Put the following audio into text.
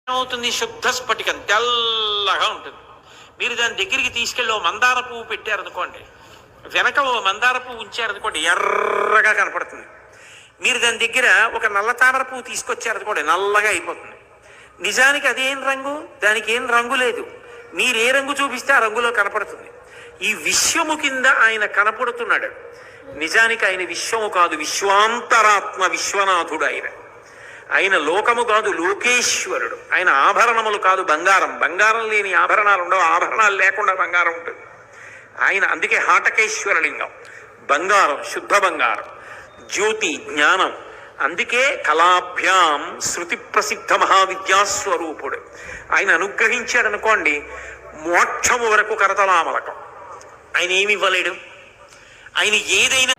ఏమవుతుంది? శుద్ధ స్ఫటికం తెల్లగా ఉంటుంది. మీరు దాని దగ్గరికి తీసుకెళ్ళి ఓ మందార పువ్వు పెట్టారనుకోండి, వెనక ఓ మందార పువ్వు ఉంచారనుకోండి, ఎర్రగా కనపడుతుంది. మీరు దాని దగ్గర ఒక నల్ల తామర పువ్వు తీసుకొచ్చారనుకోండి, నల్లగా అయిపోతుంది. నిజానికి అదేం రంగు? దానికి ఏం రంగు లేదు. మీరు ఏ రంగు చూపిస్తే ఆ రంగులో కనపడుతుంది. ఈ విశ్వము కింద ఆయన కనపడుతున్నాడు. నిజానికి ఆయన విశ్వము కాదు, విశ్వాంతరాత్మ, విశ్వనాథుడు ఆయన. ఆయన లోకము కాదు, లోకేశ్వరుడు. ఆయన ఆభరణములు కాదు, బంగారం. బంగారం లేని ఆభరణాలు ఉండవు, ఆభరణాలు లేకుండా బంగారం ఉంటుంది. ఆయన అందుకే హాటకేశ్వరలింగం. బంగారం, శుద్ధ బంగారం, జ్యోతి, జ్ఞానం. అందుకే కళాభ్యాం శృతి ప్రసిద్ధ మహావిద్యాస్వరూపుడు. ఆయన అనుగ్రహించాడు అనుకోండి, మోక్షము వరకు కరతలామలకం. ఆయన ఏమి ఇవ్వలేడు. ఆయన ఏదైనా